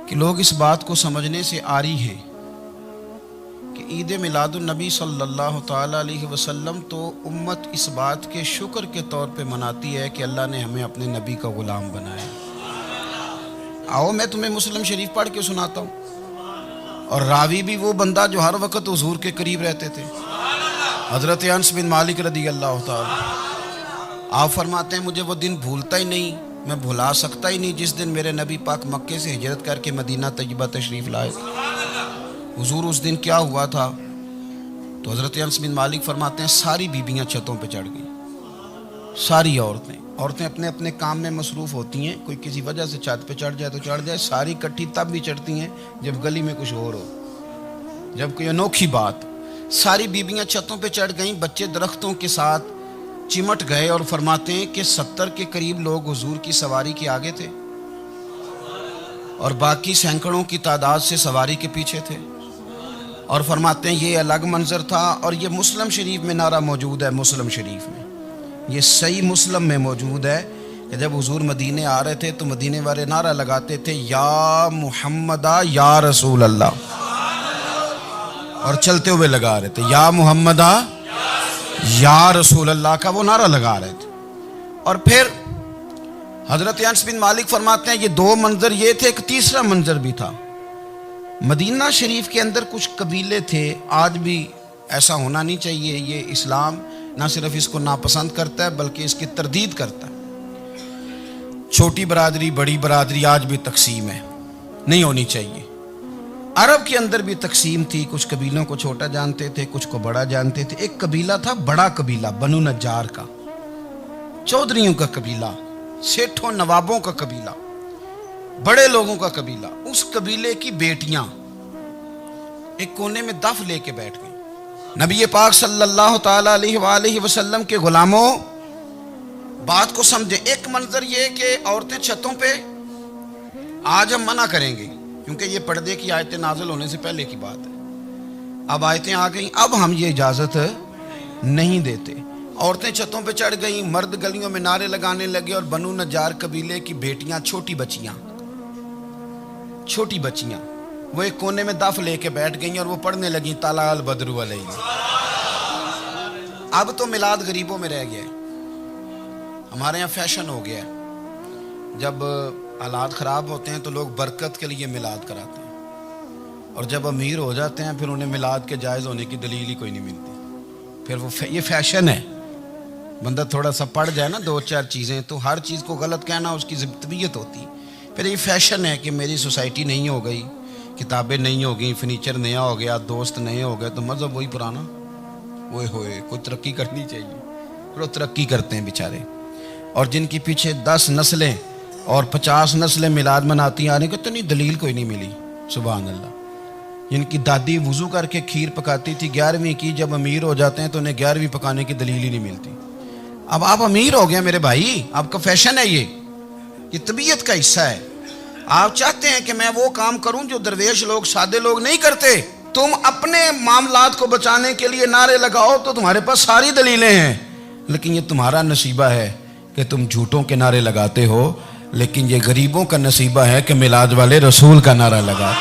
کہ لوگ اس بات کو سمجھنے سے عاری ہیں کہ عید میلاد النبی صلی اللہ تعالیٰ علیہ وسلم تو امت اس بات کے شکر کے طور پہ مناتی ہے کہ اللہ نے ہمیں اپنے نبی کا غلام بنایا۔ آؤ میں تمہیں مسلم شریف پڑھ کے سناتا ہوں، اور راوی بھی وہ بندہ جو ہر وقت حضور کے قریب رہتے تھے، حضرت انس بن مالک رضی اللہ تعالیٰ۔ آپ فرماتے ہیں مجھے وہ دن بھولتا ہی نہیں، میں بھلا سکتا ہی نہیں جس دن میرے نبی پاک مکے سے ہجرت کر کے مدینہ طیبہ تشریف لائے۔ حضور اس دن کیا ہوا تھا؟ تو حضرت انس بن مالک فرماتے ہیں ساری بیبیاں چھتوں پہ چڑھ گئیں، ساری عورتیں اپنے اپنے کام میں مصروف ہوتی ہیں، کوئی کسی وجہ سے چھت پہ چڑھ جائے تو چڑھ جائے، ساری کٹھی تب بھی چڑھتی ہیں جب گلی میں کچھ اور ہو، جب کوئی انوکھی بات۔ ساری بیبیاں چھتوں پہ چڑھ گئیں، بچے درختوں کے ساتھ چمٹ گئے، اور فرماتے ہیں کہ 70 کے قریب لوگ حضور کی سواری کے آگے تھے اور باقی سینکڑوں کی تعداد سے سواری کے پیچھے تھے، اور فرماتے ہیں یہ الگ منظر تھا۔ اور یہ مسلم شریف میں نعرہ موجود ہے، مسلم شریف میں، یہ صحیح مسلم میں موجود ہے کہ جب حضور مدینے آ رہے تھے تو مدینے والے نعرہ لگاتے تھے یا محمدہ یا رسول اللہ، اور چلتے ہوئے لگا رہے تھے یا محمدہ یا رسول اللہ کا وہ نعرہ لگا رہے تھے۔ اور پھر حضرت انس بن مالک فرماتے ہیں یہ دو منظر یہ تھے، ایک تیسرا منظر بھی تھا۔ مدینہ شریف کے اندر کچھ قبیلے تھے، آج بھی ایسا ہونا نہیں چاہیے، یہ اسلام نہ صرف اس کو ناپسند کرتا ہے بلکہ اس کی تردید کرتا ہے۔ چھوٹی برادری بڑی برادری آج بھی تقسیم ہے، نہیں ہونی چاہیے۔ عرب کے اندر بھی تقسیم تھی، کچھ قبیلوں کو چھوٹا جانتے تھے، کچھ کو بڑا جانتے تھے۔ ایک قبیلہ تھا بڑا قبیلہ، بنو نجار کا، چودھریوں کا قبیلہ، سیٹھوں نوابوں کا قبیلہ، بڑے لوگوں کا قبیلہ۔ اس قبیلے کی بیٹیاں ایک کونے میں دف لے کے بیٹھ گئیں۔ نبی پاک صلی اللہ تعالیٰ علیہ وآلہ وسلم کے غلاموں بات کو سمجھیں۔ ایک منظر یہ کہ عورتیں چھتوں پہ، آج ہم منع کریں گے کیونکہ یہ پردے کی آیتیں نازل ہونے سے پہلے کی بات ہے، اب آیتیں آ گئیں، اب ہم یہ اجازت نہیں دیتے۔ عورتیں چھتوں پہ چڑھ گئیں، مرد گلیوں میں نعرے لگانے لگے، اور بنو نجار قبیلے کی بیٹیاں چھوٹی بچیاں وہ ایک کونے میں دف لے کے بیٹھ گئیں اور وہ پڑھنے لگیں طلع البدر علیہ۔ اب تو میلاد غریبوں میں رہ گیا ہے، ہمارے یہاں فیشن ہو گیا ہے، جب حالات خراب ہوتے ہیں تو لوگ برکت کے لیے میلاد کراتے ہیں، اور جب امیر ہو جاتے ہیں پھر انہیں میلاد کے جائز ہونے کی دلیل ہی کوئی نہیں ملتی، پھر وہ یہ فیشن ہے۔ بندہ تھوڑا سا پڑھ جائے نا دو چار چیزیں تو ہر چیز کو غلط کہنا اس کی طبیعت ہوتی، پھر یہ فیشن ہے کہ میری سوسائٹی نہیں ہو گئی، کتابیں نہیں ہو گئیں، فرنیچر نیا ہو گیا، دوست نئے ہو گئے تو مذہب وہی پرانا۔ وہ ہوئے کوئی ترقی کرنی چاہیے، پھر وہ ترقی کرتے ہیں بیچارے، اور جن کی پیچھے 10 نسلیں اور 50 نسلیں میلاد مناتی آنے کو تو نہیں دلیل کوئی نہیں ملی، سبحان اللہ۔ جن کی دادی وضو کر کے کھیر پکاتی تھی 11ویں کی، جب امیر ہو جاتے ہیں تو انہیں 11ویں پکانے کی دلیل ہی نہیں ملتی۔ اب آپ امیر ہو گئے میرے بھائی، آپ کا فیشن ہے، یہ طبیعت کا حصہ ہے۔ آپ چاہتے ہیں کہ میں وہ کام کروں جو درویش لوگ سادے لوگ نہیں کرتے، تم اپنے معاملات کو بچانے کے لیے نعرے لگاؤ تو تمہارے پاس ساری دلیلیں ہیں، لیکن یہ تمہارا نصیبہ ہے کہ تم جھوٹوں کے نعرے لگاتے ہو، لیکن یہ غریبوں کا نصیبہ ہے کہ میلاد والے رسول کا نعرہ لگا،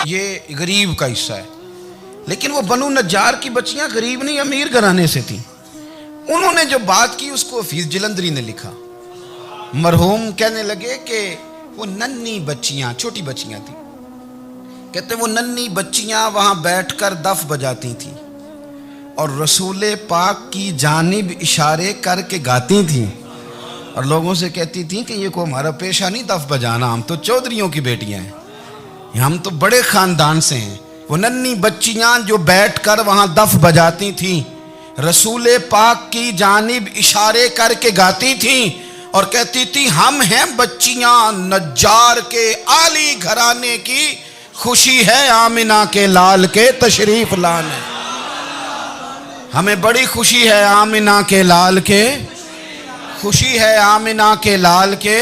یہ غریب کا حصہ ہے۔ لیکن وہ بنو نجار کی بچیاں غریب نہیں امیر گھرانے سے تھیں، انہوں نے جو بات کی اس کو حفیظ جلندری نے لکھا۔ مرحوم کہنے لگے کہ وہ ننھی بچیاں، چھوٹی بچیاں تھیں، کہتے وہ ننھی بچیاں وہاں بیٹھ کر دف بجاتی تھیں اور رسول پاک کی جانب اشارے کر کے گاتی تھیں، اور لوگوں سے کہتی تھیں کہ یہ کو ہمارا پیشہ نہیں دف بجانا، ہم تو چودھریوں کی بیٹیاں ہیں، ہم تو بڑے خاندان سے ہیں۔ وہ ننھی بچیاں جو بیٹھ کر وہاں دف بجاتی تھیں، رسول پاک کی جانب اشارے کر کے گاتی تھیں اور کہتی تھی ہم ہیں بچیاں نجار کے عالی گھرانے کی، خوشی ہے آمنہ کے لال کے تشریف لانے، ہمیں بڑی خوشی ہے آمنہ کے لال کے، خوشی ہے آمنہ کے لال کے،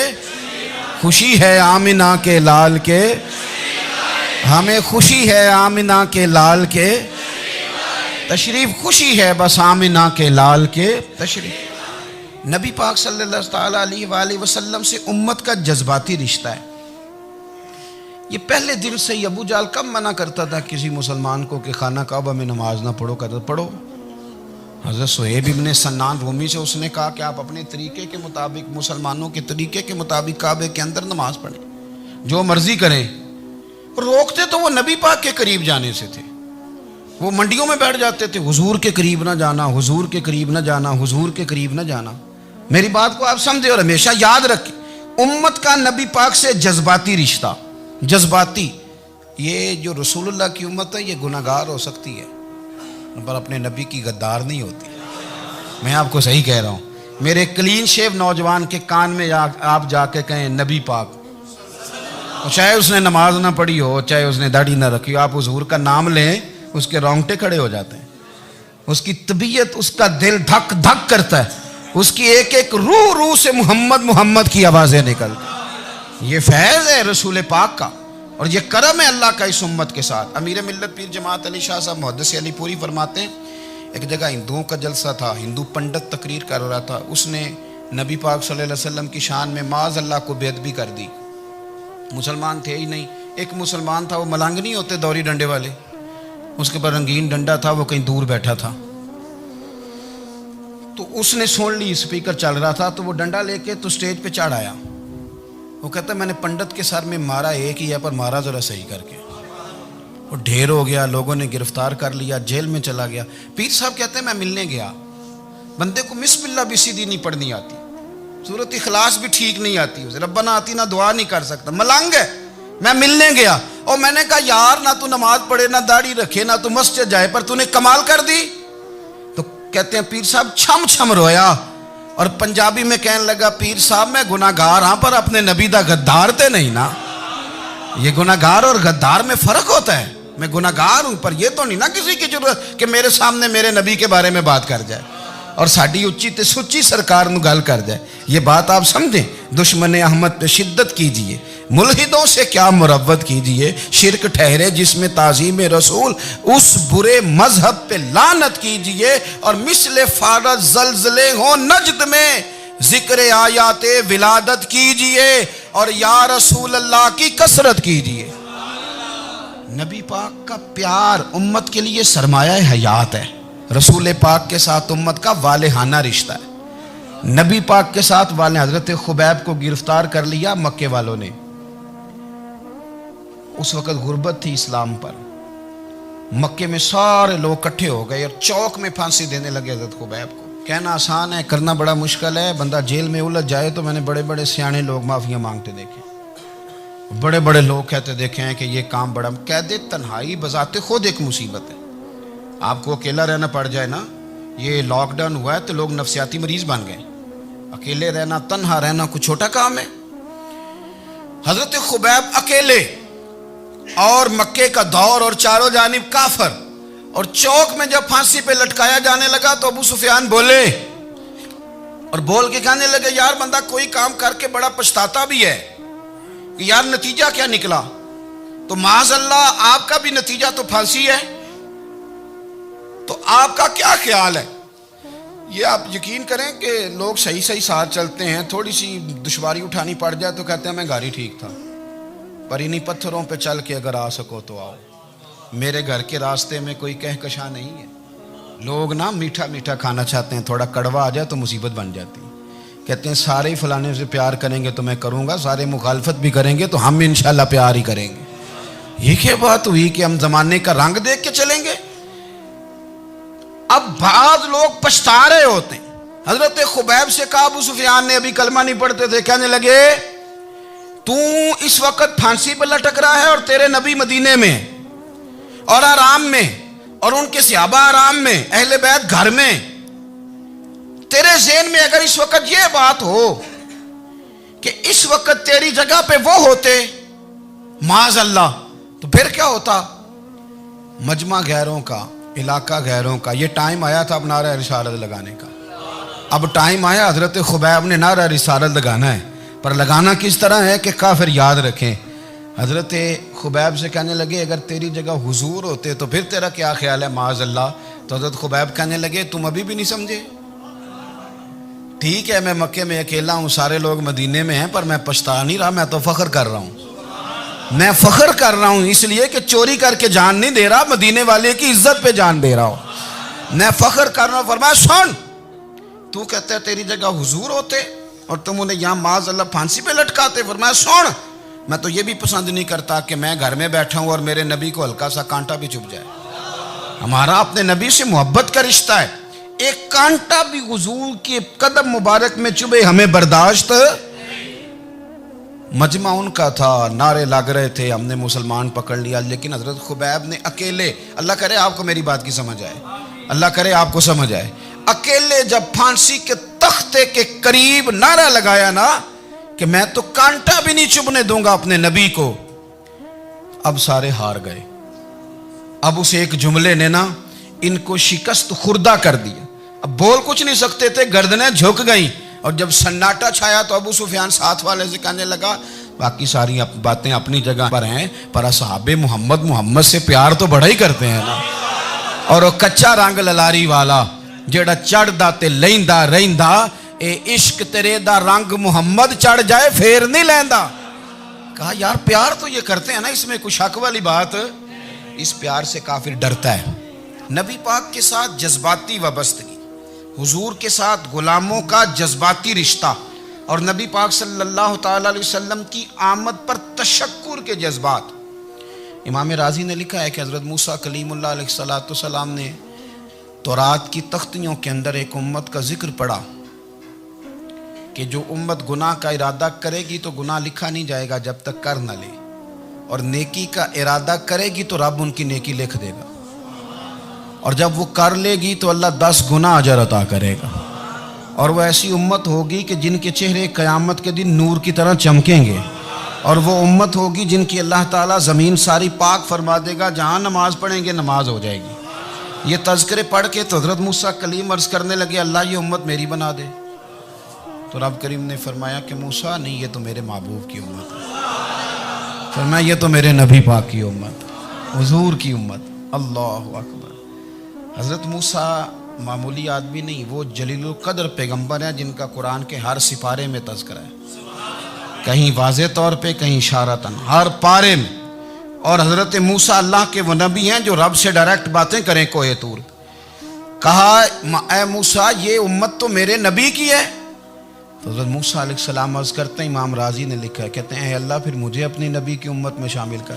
خوشی ہے آمنہ کے لال کے، ہمیں خوشی ہے آمنہ کے لال کے تشریف، خوشی ہے بس آمنہ کے لال کے تشریف۔ نبی پاک صلی اللہ تعالیٰ علیہ وآلہ وسلم سے امت کا جذباتی رشتہ ہے، یہ پہلے دن سے ہی ابو جہل کب منع کرتا تھا کسی مسلمان کو کہ خانہ کعبہ میں نماز نہ پڑھو، کہتا پڑھو۔ حضرت صہیب ابن سنان رومی سے اس نے کہا کہ آپ اپنے طریقے کے مطابق، مسلمانوں کے طریقے کے مطابق کعبے کے اندر نماز پڑھیں، جو مرضی کریں۔ روکتے تو وہ نبی پاک کے قریب جانے سے تھے، وہ منڈیوں میں بیٹھ جاتے تھے، حضور کے قریب نہ جانا، حضور کے قریب نہ جانا، حضور کے قریب نہ جانا۔ میری بات کو آپ سمجھے اور ہمیشہ یاد رکھیں، امت کا نبی پاک سے جذباتی رشتہ، جذباتی، یہ جو رسول اللہ کی امت ہے یہ گناہگار ہو سکتی ہے پر اپنے نبی کی غدار نہیں ہوتی۔ میں آپ کو صحیح کہہ رہا ہوں۔ میرے کلین شیو نوجوان کے کان میں آپ جا کے کہیں نبی پاک، چاہے اس نے نماز نہ پڑھی ہو، چاہے اس نے داڑھی نہ رکھی ہو، آپ حضور کا نام لیں، اس کے رونگٹے کھڑے ہو جاتے ہیں، اس کی طبیعت، اس کا دل دھک دھک کرتا ہے، اس کی ایک ایک روح سے محمد محمد کی آوازیں نکلتی۔ یہ فیض ہے رسول پاک کا، اور یہ کرم ہے اللہ کا اس امت کے ساتھ۔ امیر ملت پیر جماعت علی شاہ صاحب محدث علی پوری فرماتے ہیں، ایک جگہ ہندوؤں کا جلسہ تھا، ہندو پنڈت تقریر کر رہا تھا، اس نے نبی پاک صلی اللہ علیہ وسلم کی شان میں معاذ اللہ کو بے ادبی کر دی۔ مسلمان تھے ہی نہیں، ایک مسلمان تھا، وہ ملنگ نہیں ہوتے دوری ڈنڈے والے، اس کے پر رنگین ڈنڈا تھا، وہ کہیں دور بیٹھا تھا، تو اس نے سن لی، اسپیکر چل رہا تھا، تو وہ ڈنڈا لے کے تو سٹیج پہ چڑھ آیا۔ وہ کہتا ہے میں نے پنڈت کے سر میں مارا ایک ہی ہے، پر مارا ذرا صحیح کر کے۔ وہ ڈھیر ہو گیا، لوگوں نے گرفتار کر لیا، جیل میں چلا گیا۔ پیر صاحب کہتے ہیں میں ملنے گیا، بندے کو بسم اللہ بھی سیدھی نہیں پڑھنی آتی، سورۃ اخلاص بھی ٹھیک نہیں آتی، اسے ربنا آتی نہ دعا نہیں کر سکتا، ملنگ ہے۔ میں ملنے گیا اور میں نے کہا یار نہ تو نماز پڑھے، نہ داڑھی رکھے، نہ تو مسجد جائے، پر تو نے کمال کر دی۔ تو کہتے ہیں پیر صاحب چھم چھم رویا اور پنجابی میں کہنے لگا پیر صاحب میں گناہگار ہاں پر اپنے نبی دا غدار تے نہیں نا۔ یہ گناہگار اور غدار میں فرق ہوتا ہے، میں گناہگار ہوں پر یہ تو نہیں نا کسی کی ضرورت کہ میرے سامنے میرے نبی کے بارے میں بات کر جائے اور ساڈی اچھی تے سچی سرکار نو گل کر جائے۔ یہ بات آپ سمجھیں، دشمن احمد پہ شدت کیجئے، ملحدوں سے کیا مروت کیجئے، شرک ٹھہرے جس میں تعظیم رسول، اس برے مذہب پہ لعنت کیجئے، اور مثل فارض زلزلے ہوں نجد میں ذکر آیات ولادت کیجئے، اور یا رسول اللہ کی کثرت کیجئے۔ نبی پاک کا پیار امت کے لیے سرمایہ حیات ہے، رسول پاک کے ساتھ امت کا والہانہ رشتہ ہے۔ نبی پاک کے ساتھ والے حضرت خبیب کو گرفتار کر لیا مکے والوں نے، اس وقت غربت تھی اسلام پر، مکے میں سارے لوگ کٹھے ہو گئے اور چوک میں پھانسی دینے لگے حضرت خبیب کو۔ کہنا آسان ہے، کرنا بڑا مشکل ہے، بندہ جیل میں الجھ جائے تو میں نے بڑے بڑے سیانے لوگ معافیاں مانگتے دیکھے، بڑے بڑے لوگ کہتے دیکھے ہیں کہ یہ کام بڑا، قید تنہائی بذات خود ایک مصیبت ہے۔ آپ کو اکیلا رہنا پڑ جائے نا، یہ لاک ڈاؤن ہوا ہے تو لوگ نفسیاتی مریض بن گئے، اکیلے رہنا، تنہا رہنا کوئی چھوٹا کام ہے؟ حضرت خبیب اکیلے، اور مکے کا دور اور چاروں جانب کافر، اور چوک میں جب پھانسی پہ لٹکایا جانے لگا تو ابو سفیان بولے اور بول کے کہنے لگے یار بندہ کوئی کام کر کے بڑا پچھتاتا بھی ہے کہ یار نتیجہ کیا نکلا، تو معاذ اللہ آپ کا بھی نتیجہ تو پھانسی ہے، تو آپ کا کیا خیال ہے؟ یہ آپ یقین کریں کہ لوگ صحیح صحیح ساتھ چلتے ہیں، تھوڑی سی دشواری اٹھانی پڑ جائے تو کہتے ہیں میں گاڑی ٹھیک تھا، پر انہی پتھروں پہ چل کے اگر آ سکو تو آؤ، میرے گھر کے راستے میں کوئی کہکشاں نہیں ہے۔ لوگ نا میٹھا میٹھا کھانا چاہتے ہیں، تھوڑا کڑوا آ جائے تو مصیبت بن جاتی ہے، کہتے ہیں سارے ہی فلانے سے پیار کریں گے تو میں کروں گا، سارے مخالفت بھی کریں گے تو ہم انشاءاللہ پیار ہی کریں گے۔ یہ کیا بات ہوئی کہ ہم زمانے کا رنگ دیکھ کے چلیں گے؟ اب بعض لوگ پچھتا رہے ہوتے ہیں۔ حضرت خبیب سے کہا، ابو سفیان نے ابھی کلمہ نہیں پڑھتے تھے، کہنے لگے تو اس وقت پھانسی پہ لٹک رہا ہے اور تیرے نبی مدینے میں اور آرام میں، اور ان کے صحابہ آرام میں، اہل بیت گھر میں، تیرے ذہن میں اگر اس وقت یہ بات ہو کہ اس وقت تیری جگہ پہ وہ ہوتے معاذ اللہ، تو پھر کیا ہوتا؟ مجمع غیروں کا، علاقہ غیروں کا، یہ ٹائم آیا تھا اب نعرہ رسالت لگانے کا، اب ٹائم آیا حضرت خبیب نے نعرہ رسالت لگانا ہے، پر لگانا کس طرح ہے کہ کافر یاد رکھیں۔ حضرت خبیب سے کہنے لگے اگر تیری جگہ حضور ہوتے تو پھر تیرا کیا خیال ہے معاذ اللہ؟ تو حضرت خبیب کہنے لگے تم ابھی بھی نہیں سمجھے؟ ٹھیک ہے میں مکے میں اکیلا ہوں، سارے لوگ مدینے میں ہیں، پر میں پچھتا نہیں رہا، میں تو فخر کر رہا ہوں، میں فخر کر رہا ہوں اس لیے کہ چوری کر کے جان نہیں دے رہا، مدینے والے کی عزت پہ جان دے رہا ہوں، میں فخر کر رہا ہوں۔ فرمایا سن، تو کہتا ہے تیری جگہ حضور ہوتے اور تم انہیں یہاں معاذ اللہ پھانسی پہ لٹکاتے۔ فرمایا سن، میں تو یہ بھی پسند نہیں کرتا کہ میں گھر میں بیٹھا ہوں اور میرے نبی کو ہلکا سا کانٹا بھی چبھ جائے۔ ہمارا اپنے نبی سے محبت کا رشتہ ہے، ایک کانٹا بھی حضور کے قدم مبارک میں چبھے ہمیں برداشت۔ مجمع ان کا تھا، نعرے لگ رہے تھے، ہم نے مسلمان پکڑ لیا، لیکن حضرت خبیب نے اکیلے، اللہ کرے آپ کو میری بات کی سمجھ آئے، اللہ کرے آپ کو سمجھ آئے، اکیلے جب پھانسی کے تختے کے قریب نعرہ لگایا نا کہ میں تو کانٹا بھی نہیں چبھنے دوں گا اپنے نبی کو، اب سارے ہار گئے۔ اب اس ایک جملے نے نا ان کو شکست خوردہ کر دیا، اب بول کچھ نہیں سکتے تھے، گردنیں جھک گئیں، اور جب سناٹا چھایا تو ابو سفیان ساتھ والے سے کہنے لگا باقی ساری باتیں اپنی جگہ پر ہیں، پر اصحاب محمد سے پیار تو بڑا ہی کرتے ہیں نا۔ اور وہ کچا رنگ للاری والا جیڑا چڑھ دا تے لیندا رہندا، اے عشق تیرے دا رنگ محمد چڑھ جائے پھر نہیں لیندا۔ کہا یار پیار تو یہ کرتے ہیں نا، اس میں کوئی شک والی بات؟ اس پیار سے کافر ڈرتا ہے۔ نبی پاک کے ساتھ جذباتی وابستگی، حضور کے ساتھ غلاموں کا جذباتی رشتہ، اور نبی پاک صلی اللہ تعالی علیہ وسلم کی آمد پر تشکر کے جذبات۔ امام رازی نے لکھا ہے کہ حضرت موسیٰ کلیم اللہ علیہ السلام نے تورات کی تختیوں کے اندر ایک امت کا ذکر پڑھا کہ جو امت گناہ کا ارادہ کرے گی تو گناہ لکھا نہیں جائے گا جب تک کر نہ لے، اور نیکی کا ارادہ کرے گی تو رب ان کی نیکی لکھ دے گا، اور جب وہ کر لے گی تو اللہ 10 گنا اجر عطا کرے گا۔ اور وہ ایسی امت ہوگی کہ جن کے چہرے قیامت کے دن نور کی طرح چمکیں گے، اور وہ امت ہوگی جن کی اللہ تعالیٰ زمین ساری پاک فرما دے گا، جہاں نماز پڑھیں گے نماز ہو جائے گی۔ یہ تذکرے پڑھ کے تو حضرت موسیٰ کلیم عرض کرنے لگے اللہ یہ امت میری بنا دے، تو رب کریم نے فرمایا کہ موسیٰ نہیں، یہ تو میرے محبوب کی امت ہے، فرمایا یہ تو میرے نبی پاک کی امت، حضور کی امت۔ اللہ اکبر۔ حضرت موسیٰ معمولی آدمی نہیں، وہ جلیل القدر پیغمبر ہیں جن کا قرآن کے ہر سپارے میں تذکرہ ہے، کہیں واضح طور پہ کہیں اشارتاً، ہر پارے میں۔ اور حضرت موسیٰ اللہ کے وہ نبی ہیں جو رب سے ڈائریکٹ باتیں کریں کوہ طور۔ کہا اے موسیٰ یہ امت تو میرے نبی کی ہے، تو حضرت موسیٰ علیہ السلام عرض کرتے ہیں، امام رازی نے لکھا ہے، کہتے ہیں اے اللہ پھر مجھے اپنی نبی کی امت میں شامل کر۔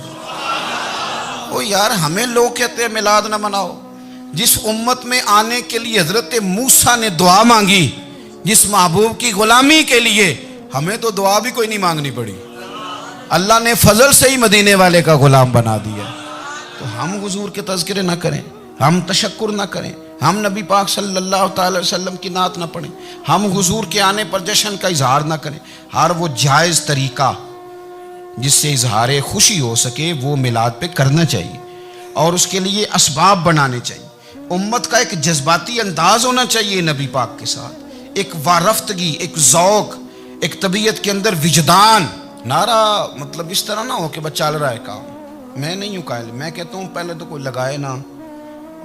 او یار ہمیں لوگ کہتے ہیں میلاد نہ مناؤ، جس امت میں آنے کے لیے حضرت موسیٰ نے دعا مانگی، جس محبوب کی غلامی کے لیے، ہمیں تو دعا بھی کوئی نہیں مانگنی پڑی، اللہ نے فضل سے ہی مدینے والے کا غلام بنا دیا۔ تو ہم حضور کے تذکرے نہ کریں، ہم تشکر نہ کریں، ہم نبی پاک صلی اللہ تعالی وسلم کی نعت نہ پڑھیں، ہم حضور کے آنے پر جشن کا اظہار نہ کریں۔ ہر وہ جائز طریقہ جس سے اظہار خوشی ہو سکے وہ میلاد پہ کرنا چاہیے، اور اس کے لیے اسباب بنانے چاہیے۔ امت کا ایک جذباتی انداز ہونا چاہیے نبی پاک کے ساتھ، ایک وارفتگی، ایک ذوق، ایک طبیعت کے اندر وجدان۔ نعرہ مطلب اس طرح نہ ہو کہ بس چل رہا ہے کام، میں نہیں ہوں قائل، میں کہتا ہوں پہلے تو کوئی لگائے نا،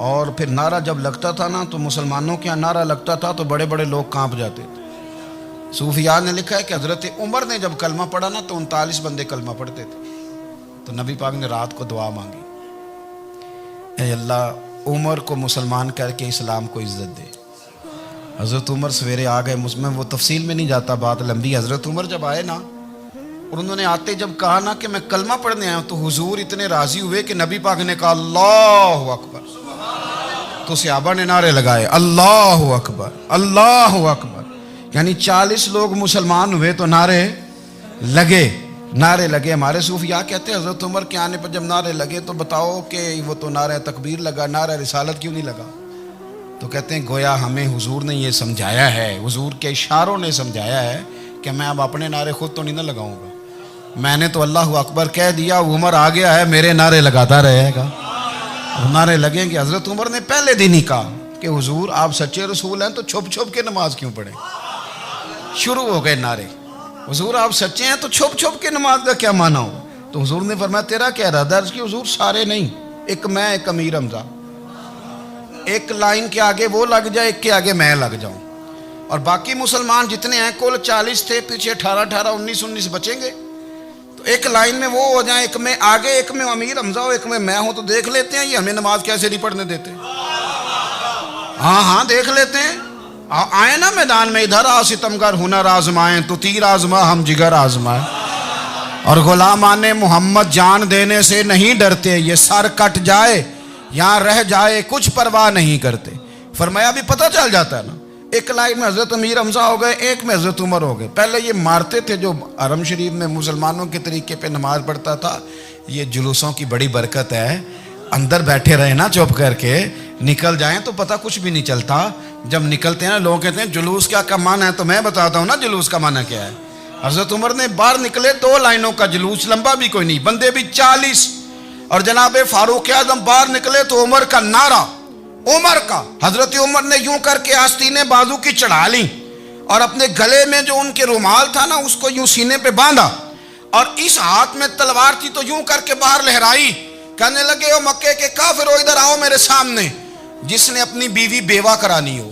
اور پھر نعرہ جب لگتا تھا نا تو مسلمانوں کے یہاں نعرہ لگتا تھا تو بڑے بڑے لوگ کانپ جاتے تھے۔ صوفیاء نے لکھا ہے کہ حضرت عمر نے جب کلمہ پڑھا نا تو 39 بندے کلمہ پڑھتے تھے، تو نبی پاک نے رات کو دعا مانگی، اے اللہ عمر کو مسلمان کر کے اسلام کو عزت دے۔ حضرت عمر سویرے آ گئے، میں وہ تفصیل میں نہیں جاتا، بات لمبی۔ حضرت عمر جب آئے نا اور انہوں نے آتے جب کہا نا کہ میں کلمہ پڑھنے آیا ہوں، تو حضور اتنے راضی ہوئے کہ نبی پاک نے کہا اللہ اکبر، تو صحابہ نے نعرے لگائے اللہ اکبر اللہ اکبر، یعنی 40 لوگ مسلمان ہوئے تو نعرے لگے۔ ہمارے صوفیاء کہتے ہیں حضرت عمر کے آنے پر جب نعرے لگے تو بتاؤ کہ وہ تو نعرہ تکبیر لگا، نعرہ رسالت کیوں نہیں لگا؟ تو کہتے ہیں گویا ہمیں حضور نے یہ سمجھایا ہے، حضور کے اشاروں نے سمجھایا ہے کہ میں اب اپنے نعرے خود تو نہیں نہ لگاؤں گا، میں نے تو اللہ اکبر کہہ دیا، عمر آ گیا ہے میرے نعرے لگاتا رہے گا، نعرے لگیں گے۔ حضرت عمر نے پہلے دن ہی کہا کہ حضور آپ سچے رسول ہیں تو چھپ چھپ کے نماز کیوں پڑھیں؟ شروع ہو گئے نعرے، حضور آپ سچے ہیں تو چھپ چھپ کے نماز کا کیا معنی ہو؟ تو حضور نے فرمایا تیرا کیا ارادہ؟ عرض کی حضور سارے نہیں، ایک میں ایک امیر حمزہ، ایک لائن کے آگے وہ لگ جائے، ایک کے آگے میں لگ جاؤں، اور باقی مسلمان جتنے ہیں کل 40 تھے، پیچھے 18 19 بچیں گے۔ تو ایک لائن میں وہ ہو جائیں، ایک میں آگے، ایک میں امیر حمزہ ہو، ایک میں ہوں، تو دیکھ لیتے ہیں یہ ہمیں نماز کیسے نہیں پڑھنے دیتے۔ ہاں دیکھ لیتے ہیں، آئے نا میدان میں، ادھر آ ستمگر ہنر آزمائیں، تو تیر آزما ہم جگر آزمائیں، اور غلامان محمد جان دینے سے نہیں ڈرتے، یہ سر کٹ جائے یہاں رہ جائے کچھ پرواہ نہیں کرتے۔ فرمایا ابھی پتہ چل جاتا ہے نا، ایک لائن میں حضرت امیر حمزہ ہو گئے، ایک میں حضرت عمر ہو گئے۔ پہلے یہ مارتے تھے جو حرم شریف میں مسلمانوں کے طریقے پہ نماز پڑھتا تھا، یہ جلوسوں کی بڑی برکت ہے، اندر بیٹھے رہے نا چپ کر کے، نکل جائیں تو پتہ کچھ بھی نہیں چلتا۔ جب نکلتے ہیں نا لوگ کہتے ہیں جلوس کیا معنی ہے، تو میں بتاتا ہوں نا جلوس کا معنی کیا ہے۔ حضرت عمر نے باہر نکلے 2 لائنوں کا جلوس، لمبا بھی کوئی نہیں، بندے بھی 40، اور جناب فاروق اعظم باہر نکلے تو عمر کا نعرہ، عمر کا، حضرت عمر نے یوں کر کے آستینیں بازو کی چڑھا لیں، اور اپنے گلے میں جو ان کے رومال تھا نا اس کو یوں سینے پہ باندھا، اور اس ہاتھ میں تلوار تھی تو یوں کر کے باہر لہرائی، کہنے لگے او مکے کے کافرو ادھر آؤ میرے سامنے، جس نے اپنی بیوی بیوہ کرانی ہو،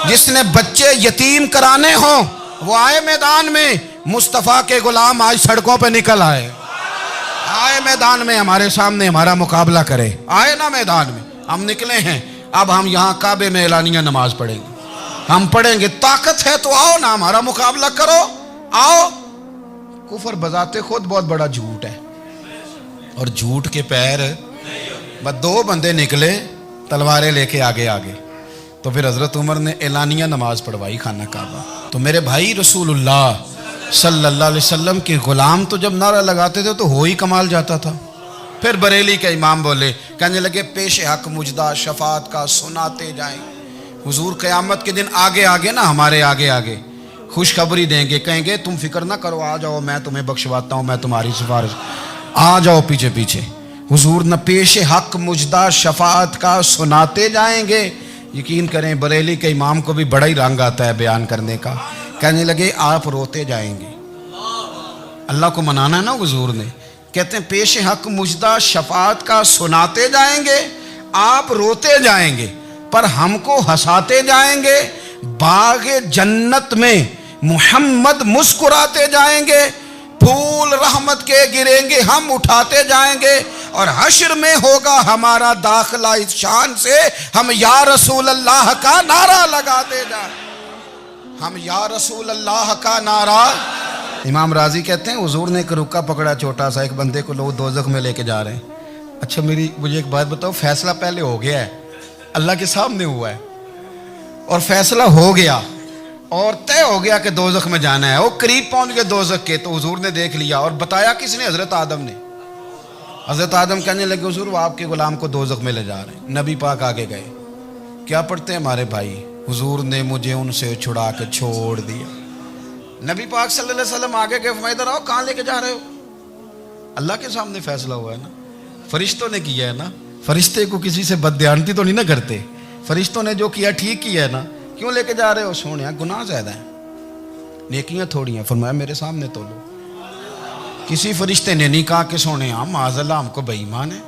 جس نے بچے یتیم کرانے ہوں، وہ آئے میدان میں، مصطفیٰ کے غلام آج سڑکوں پہ نکل آئے میدان میں ہمارے سامنے ہمارا مقابلہ کرے، آئے نا میدان میں، ہم نکلے ہیں، اب ہم یہاں کعبے میں اعلانیہ نماز پڑھیں گے، ہم پڑھیں گے، طاقت ہے تو آؤ نا ہمارا مقابلہ کرو، آؤ۔ کفر بذات خود بہت بڑا جھوٹ ہے، اور جھوٹ کے پیر، بس 2 بندے نکلے تلواریں لے کے آگے، تو پھر حضرت عمر نے اعلانیہ نماز پڑھوائی خانہ کعبہ۔ تو میرے بھائی رسول اللہ صلی اللہ علیہ وسلم کے غلام تو جب نعرہ لگاتے تھے تو ہو ہی کمال جاتا تھا۔ پھر بریلی کے امام بولے، کہنے لگے پیش حق مجدہ شفاعت کا سناتے جائیں۔ حضور قیامت کے دن آگے نا، ہمارے آگے خوشخبری دیں گے، کہیں گے تم فکر نہ کرو، آ جاؤ میں تمہیں بخشواتا ہوں، میں تمہاری سفارش، آ جاؤ پیچھے۔ حضور نہ پیش حق مجدہ شفاعت کا سناتے جائیں گے۔ یقین کریں بریلی کے امام کو بھی بڑا ہی رنگ آتا ہے بیان کرنے کا، کہنے لگے آپ روتے جائیں گے، اللہ کو منانا ہے نا حضور نے، کہتے ہیں پیش حق مجدہ شفاعت کا سناتے جائیں گے، آپ روتے جائیں گے پر ہم کو ہنساتے جائیں گے، باغ جنت میں محمد مسکراتے جائیں گے، پھول رحمت کے گریں گے ہم اٹھاتے جائیں گے، اور حشر میں ہوگا ہمارا داخلہ اس شان سے ہم یا رسول اللہ کا نعرہ لگاتے جائیں، ہم یا رسول اللہ کا نعرہ۔ امام راضی کہتے ہیں حضور نے ایک رکا پکڑا چھوٹا سا، ایک بندے کو لوگ دوزخ میں لے کے جا رہے ہیں۔ اچھا مجھے ایک بات بتاؤ، فیصلہ پہلے ہو گیا ہے، اللہ کے سامنے ہوا ہے، اور فیصلہ ہو گیا اور طے ہو گیا کہ دوزخ میں جانا ہے، وہ قریب پہنچ گئے دوزخ کے، تو حضور نے دیکھ لیا، اور بتایا کس نے؟ حضرت آدم نے۔ حضرت آدم کہنے لگے حضور وہ آپ کے غلام کو دوزخ میں لے جا رہے ہیں۔ نبی پاک آگے گئے، کیا پڑھتے ہیں ہمارے بھائی؟ حضور نے مجھے ان سے چھڑا کے چھوڑ دیا۔ نبی پاک صلی اللہ علیہ وسلم آگے گئے، فرمایا ادھر آؤ، کہاں لے کے جا رہے ہو؟ اللہ کے سامنے فیصلہ ہوا ہے نا، فرشتوں نے کیا ہے نا، فرشتے کو کسی سے بددیانتی تو نہیں نہ کرتے، فرشتوں نے جو کیا ٹھیک کیا ہے نا، کیوں لے کے جا رہے ہو؟ سونے گناہ زیادہ ہیں، نیکیاں تھوڑی ہیں، فرمایا میرے سامنے تو لو۔ کسی فرشتے نے نہیں کہا کہ سونے معاذ اللہ ہم کو بے ایمان ہے،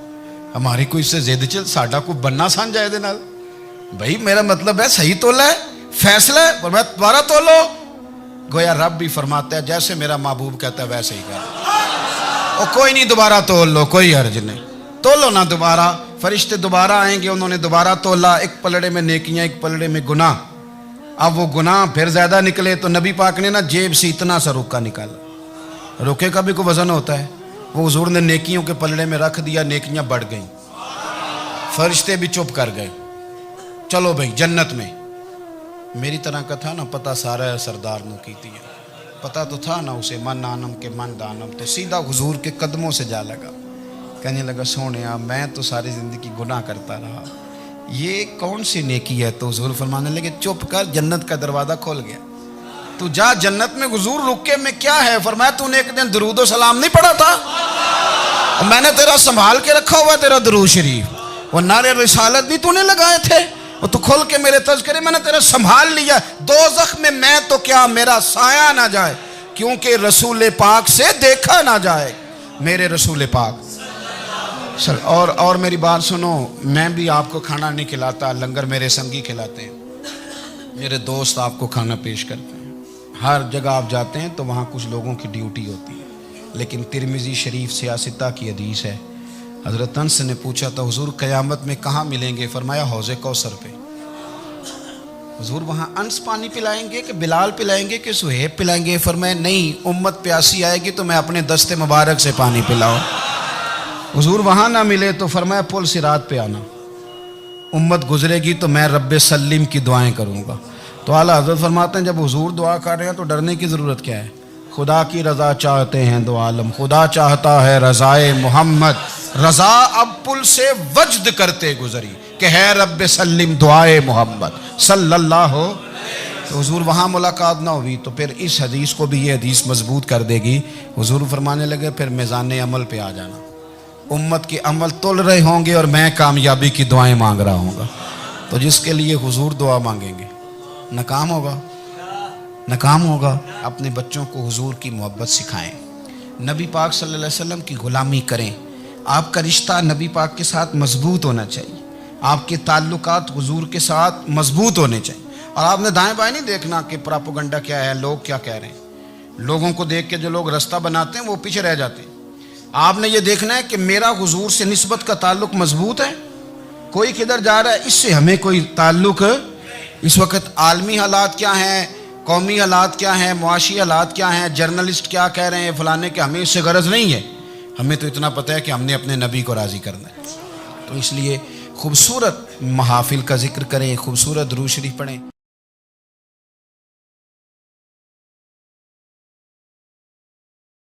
ہماری کوئی اس سے زید چل ساڈا کوئی بننا سان جائے دے نال، بھائی میرا مطلب ہے صحیح تولا ہے، فیصلہ ہے، فرمایا دوبارہ تولو۔ گویا رب بھی فرماتا ہے جیسے میرا محبوب کہتا ہے ویسے ہی کر، اور کوئی نہیں دوبارہ تول لو، کوئی حرج نہیں، تولو نہ دوبارہ۔ فرشتے دوبارہ آئیں گے، انہوں نے دوبارہ تولا، ایک پلڑے میں نیکیاں ایک پلڑے میں گناہ۔ اب وہ گناہ پھر زیادہ نکلے تو نبی پاک نے نا جیب سے اتنا سا روکا نکالا، روکے کا بھی کوئی وزن ہوتا ہے، وہ حضور نے نیکیوں کے پلڑے میں رکھ دیا، نیکیاں بڑھ گئیں، فرشتے بھی چپ کر گئے، چلو بھائی جنت میں۔ میری طرح کا تھا نا پتہ سارا سردار نو کیتی ہے، پتہ تو تھا نا اسے من آنم کے من دانم، تو سیدھا حضور کے قدموں سے جا لگا، کہنے لگا سونیا میں تو ساری زندگی گناہ کرتا رہا، یہ کون سی نیکی ہے؟ تو حضور فرمانے لگے چپ کر، جنت کا دروازہ کھول گیا، تو جا جنت میں۔ حضور رکے میں کیا ہے؟ فرمایا تو نے ایک دن درود و سلام نہیں پڑھا تھا، میں نے تیرا سنبھال کے رکھا ہوا تیرا درود شریف، وہ نعرے رسالت بھی تو نے لگائے تھے، وہ تو کھول کے میرے تذکرے میں نے تیرا سنبھال لیا، دوزخ میں میں تو کیا میرا سایہ نہ جائے، کیونکہ رسول پاک سے دیکھا نہ جائے، میرے رسول پاک۔ اور میری بات سنو، میں بھی آپ کو کھانا نہیں کھلاتا، لنگر میرے سنگی کھلاتے ہیں، میرے دوست آپ کو کھانا پیش کرتے ہیں، ہر جگہ آپ جاتے ہیں تو وہاں کچھ لوگوں کی ڈیوٹی ہوتی ہے، لیکن ترمذی شریف 66 کی حدیث ہے. حضرت انس نے پوچھا تھا حضور قیامت میں کہاں ملیں گے؟ فرمایا حوض کوثر پہ. حضور وہاں انس پانی پلائیں گے کہ بلال پلائیں گے کہ سہیب پلائیں گے؟ فرمایا نہیں، امت پیاسی آئے گی تو میں اپنے دست مبارک سے پانی پلاؤں. حضور وہاں نہ ملے تو فرمایا پل صراط پہ آنا، امت گزرے گی تو میں رب سلم کی دعائیں کروں گا. تو اعلیٰ حضرت فرماتے ہیں جب حضور دعا کر رہے ہیں تو ڈرنے کی ضرورت کیا ہے؟ خدا کی رضا چاہتے ہیں دو عالم، خدا چاہتا ہے رضائے محمد. رضا اب پل سے وجد کرتے گزری کہ ہے رب سلم دعائے محمد صلی اللہ ہو. تو حضور وہاں ملاقات نہ ہوئی تو پھر اس حدیث کو بھی یہ حدیث مضبوط کر دے گی. حضور فرمانے لگے پھر میزان عمل پہ آ جانا، امت کے عمل تول رہے ہوں گے اور میں کامیابی کی دعائیں مانگ رہا ہوں گا. تو جس کے لیے حضور دعا مانگیں گے ناکام ہوگا، ناکام ہوگا. اپنے بچوں کو حضور کی محبت سکھائیں، نبی پاک صلی اللہ علیہ وسلم کی غلامی کریں. آپ کا رشتہ نبی پاک کے ساتھ مضبوط ہونا چاہیے، آپ کے تعلقات حضور کے ساتھ مضبوط ہونے چاہیے. اور آپ نے دائیں بائیں نہیں دیکھنا کہ پراپوگنڈا کیا ہے، لوگ کیا کہہ رہے ہیں. لوگوں کو دیکھ کے جو لوگ رستہ بناتے ہیں وہ پیچھے رہ جاتے ہیں. آپ نے یہ دیکھنا ہے کہ میرا حضور سے نسبت کا تعلق مضبوط ہے. کوئی کدھر جا رہا ہے اس سے ہمیں کوئی تعلق. اس وقت عالمی حالات کیا ہیں، قومی حالات کیا ہیں، معاشی حالات کیا ہیں، جرنلسٹ کیا کہہ رہے ہیں فلانے کے، ہمیں اس سے غرض نہیں ہے. ہمیں تو اتنا پتہ ہے کہ ہم نے اپنے نبی کو راضی کرنا ہے. تو اس لیے خوبصورت محافل کا ذکر کریں، خوبصورت درود شریف پڑھیں.